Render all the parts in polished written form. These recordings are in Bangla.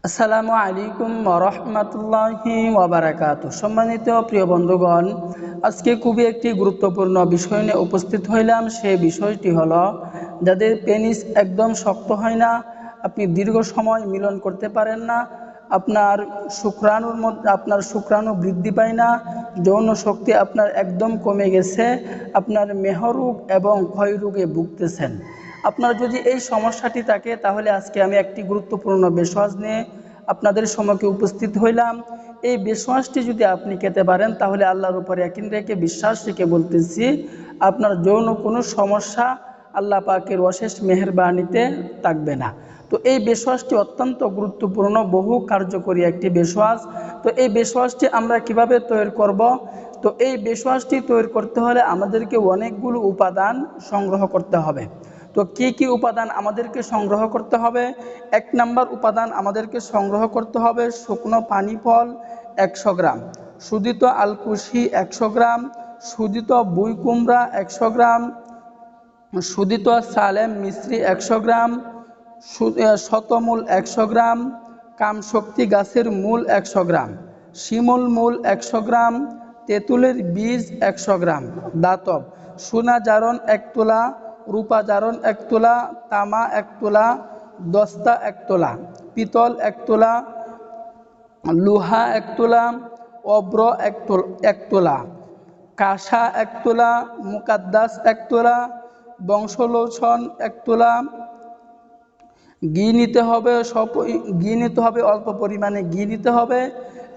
আসসালামু আলাইকুম ওয়া রাহমাতুল্লাহি ওয়া বারাকাতুহু। সম্মানিত প্রিয় বন্ধুগণ, আজকে খুবই একটি গুরুত্বপূর্ণ বিষয় নিয়ে উপস্থিত হইলাম। সেই বিষয়টি হলো, যাদের পেনিস একদম শক্ত হয় না, আপনি দীর্ঘ সময় মিলন করতে পারেন না, আপনার শুক্রাণু বৃদ্ধি পায় না, যৌন শক্তি আপনার একদম কমে গেছে, আপনার মেহরোগ এবং ক্ষয়রোগে ভুগতেছেন। আপনার যদি এই সমস্যাটি থাকে, তাহলে আজকে আমি একটি গুরুত্বপূর্ণ বেশওয়াজ নিয়ে আপনাদের সম্মুখে উপস্থিত হইলাম। এই বেশওয়াজটি যদি আপনি খেতে পারেন, তাহলে আল্লাহর উপরে ইয়াকিন রেখে বিশ্বাস রেখে বলতেছি, আপনার যৌন কোনো সমস্যা আল্লাহ পাকের অশেষ মেহেরবানিতে থাকবে না। তো এই বেশওয়াজটি অত্যন্ত গুরুত্বপূর্ণ, বহু কার্যকরী একটি বেশওয়াজ। তো এই বেশওয়াজটি আমরা কিভাবে তৈরি করব? তো এই বেশওয়াজটি তৈরি করতে হলে আমাদেরকে অনেকগুলো উপাদান সংগ্রহ করতে হবে। তো কি কি উপাদান আমাদেরকে সংগ্রহ করতে হবে? 1 নম্বর উপাদান আমাদেরকে সংগ্রহ করতে হবে শুকনো পানি ফল 100 গ্রাম, শোধিত আলকুশি 100 গ্রাম, শোধিত বুই কুমড়া 100 গ্রাম, শোধিত সালেম মিশ্রি 100 গ্রাম, শতমূল 100 গ্রাম, কামশক্তি গাছের মূল 100 গ্রাম, শিমুল মূল 100 গ্রাম, তেঁতুলের বীজ 100 গ্রাম, দাতব সোনা জারণ 1 তোলা, রূপা জারণ 1 তোলা, তামা 1 তোলা, দস্তা 1 তোলা, পিতল 1 তোলা, লোহা 1 তোলা, অব্র 1 তোলা, কাঁসা 1 তোলা, মুকাদ্দাস 1 তোলা, বংশলোচন 1 তোলা, ঘি নিতে হবে। অল্প পরিমাণে ঘি নিতে হবে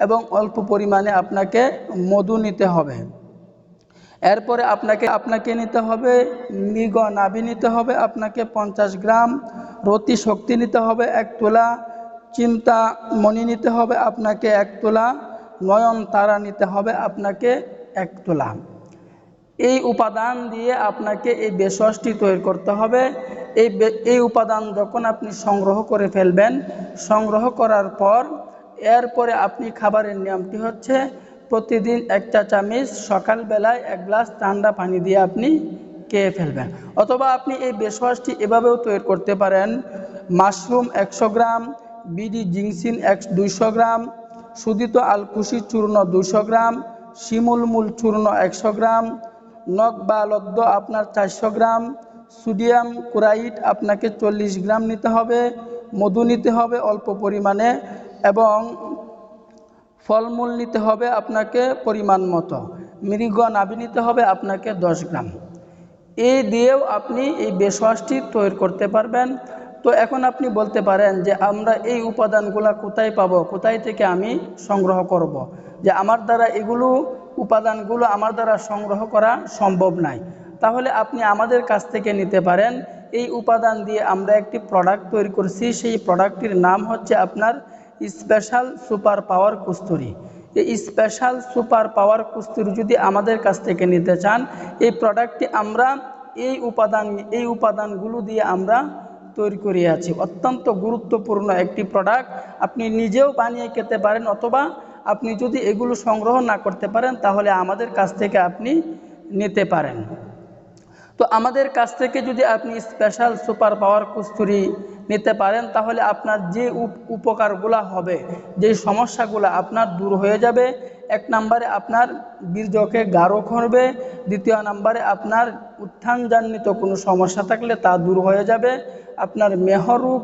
এবং অল্প পরিমাণে আপনাকে মধু নিতে হবে। এরপরে আপনাকে নিতে হবে মৃগ নাভি নিতে হবে আপনাকে 50 গ্রাম, রতি শক্তি নিতে হবে 1 তোলা, চিন্তামণি নিতে হবে আপনাকে 1 তোলা, নয়নতারা নিতে হবে আপনাকে 1 তোলা। এই উপাদান দিয়ে আপনাকে এই বেশওয়াজটি তৈরি করতে হবে। এই উপাদান যখন আপনি সংগ্রহ করে ফেলবেন, সংগ্রহ করার পর এরপরে আপনি খাবারের নিয়মটি হচ্ছে, প্রতিদিন 1 চা চামচ সকালবেলায় 1 গ্লাস ঠান্ডা পানি দিয়ে আপনি খেয়ে ফেলবেন। অথবা আপনি এই বেশওয়াজটি এভাবেও তৈরি করতে পারেন, মাশরুম 100 গ্রাম, বিডি জিংসিন 200 গ্রাম, শোধিত আলকুশি চূর্ণ 200 গ্রাম, শিমুল মূল চূর্ণ 100 গ্রাম, নখ বা লদ্দ আপনার 400 গ্রাম, সোডিয়াম ক্লোরাইড আপনাকে 40 গ্রাম নিতে হবে, মধু নিতে হবে অল্প পরিমাণে এবং ফলমূল নিতে হবে আপনাকে পরিমাণ মতো, মৃগ নাভি নিতে হবে আপনাকে 10 গ্রাম। এই দিয়েও আপনি এই বেশওয়াজটি তৈরি করতে পারবেন। তো এখন আপনি বলতে পারেন যে আমরা এই উপাদানগুলো কোথায় পাবো, কোথায় থেকে আমি সংগ্রহ করব। যে আমার দ্বারা উপাদানগুলো আমার দ্বারা সংগ্রহ করা সম্ভব নয়। তাহলে আপনি আমাদের কাছ থেকে নিতে পারেন। এই উপাদান দিয়ে আমরা একটি প্রোডাক্ট তৈরি করছি, সেই প্রোডাক্টটির নাম হচ্ছে আপনার স্পেশাল সুপার পাওয়ার কস্তুরি। এই স্পেশাল সুপার পাওয়ার কস্তুরি যদি আমাদের কাছ থেকে নিতে চান, এই প্রোডাক্টটি আমরা এই উপাদানগুলো দিয়ে আমরা তৈরি করিয়াছি। অত্যন্ত গুরুত্বপূর্ণ একটি প্রোডাক্ট, আপনি নিজেও বানিয়ে খেতে পারেন, অথবা আপনি যদি এগুলো সংগ্রহ না করতে পারেন, তাহলে আমাদের কাছ থেকে আপনি নিতে পারেন। তো আমাদের কাছ থেকে যদি আপনি স্পেশাল সুপার পাওয়ার কস্তুরি নিতে পারেন, তাহলে আপনার যে উপকারগুলো হবে, যে সমস্যাগুলো আপনার দূর হয়ে যাবে। 1 নম্বরে আপনার বীর্যকে গাঢ় করবে, 2য় নম্বরে আপনার উত্থানজনিত কোনো সমস্যা থাকলে তা দূর হয়ে যাবে, আপনার মেহরোগ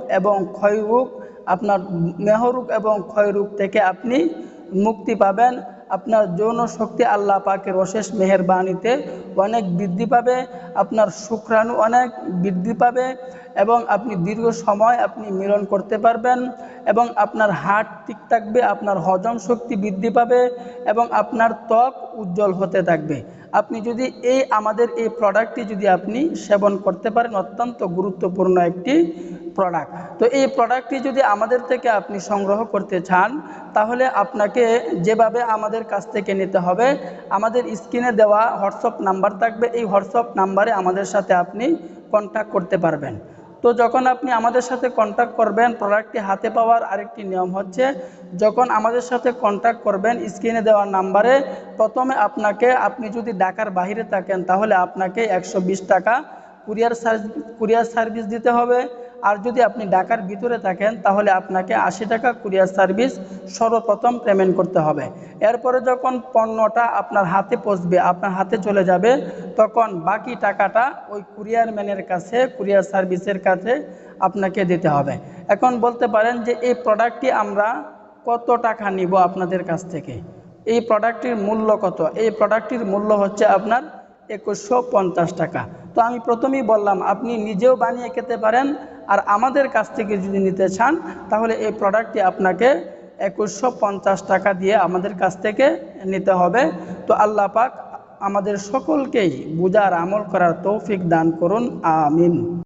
এবং ক্ষয়রোগ থেকে আপনি মুক্তি পাবেন, আপনার যৌন শক্তি আল্লাহ পাকের অশেষ মেহেরবানিতে অনেক বৃদ্ধি পাবে, আপনার শুক্রাণু অনেক বৃদ্ধি পাবে এবং আপনি দীর্ঘ সময় আপনি মিলন করতে পারবেন এবং আপনার হার্ট ঠিক থাকবে, আপনার হজম শক্তি বৃদ্ধি পাবে এবং আপনার ত্বক উজ্জ্বল হতে থাকবে। আপনি যদি আমাদের এই প্রোডাক্টটি যদি আপনি সেবন করতে পারেন, অত্যন্ত গুরুত্বপূর্ণ একটি প্রোডাক্ট। তো এই প্রোডাক্টটি যদি আমাদের থেকে আপনি সংগ্রহ করতে চান, তাহলে আপনাকে যেভাবে আমাদের কাছ থেকে নিতে হবে, আমাদের স্ক্রিনে দেওয়া হোয়াটসঅ্যাপ নাম্বার থাকবে, এই হোয়াটসঅ্যাপ নাম্বারে আমাদের সাথে আপনি কন্ট্যাক্ট করতে পারবেন। তো যখন আপনি আমাদের সাথে কন্ট্যাক্ট করবেন, প্রোডাক্টটি হাতে পাওয়ার আরেকটি নিয়ম হচ্ছে, যখন আমাদের সাথে কন্ট্যাক্ট করবেন স্ক্রিনে দেওয়া নাম্বারে, প্রথমে আপনি যদি ঢাকার বাইরে থাকেন, তাহলে আপনাকে 120 টাকা কুরিয়ার সার্ভিস দিতে হবে। আর যদি আপনি ঢাকার ভিতরে থাকেন তাহলে আপনাকে 80 টাকা কুরিয়ার সার্ভিস সর্বপ্রথম পেমেন্ট করতে হবে। এরপরে যখন পণ্যটা আপনার হাতে পৌঁছবে, আপনার হাতে চলে যাবে, তখন বাকি টাকাটা ওই কুরিয়ার ম্যানের কাছে, কুরিয়ার সার্ভিসের কাছে আপনাকে দিতে হবে। এখন বলতে পারেন যে এই প্রোডাক্টটি আমরা কত টাকা নিব আপনাদের কাছ থেকে, এই প্রোডাক্টটির মূল্য কত? এই প্রোডাক্টটির মূল্য হচ্ছে আপনার 2150 টাকা। তো আমি প্রথমেই বললাম আপনি নিজেও বানিয়ে খেতে পারেন, আর আমাদের কাছ থেকে যদি নিতে চান তাহলে এই প্রোডাক্টটি আপনাকে 2150 টাকা দিয়ে আমাদের কাছ থেকে নিতে হবে। তো আল্লাহ পাক আমাদের সকলকেই বুঝার আমল করার তৌফিক দান করুন, আমিন।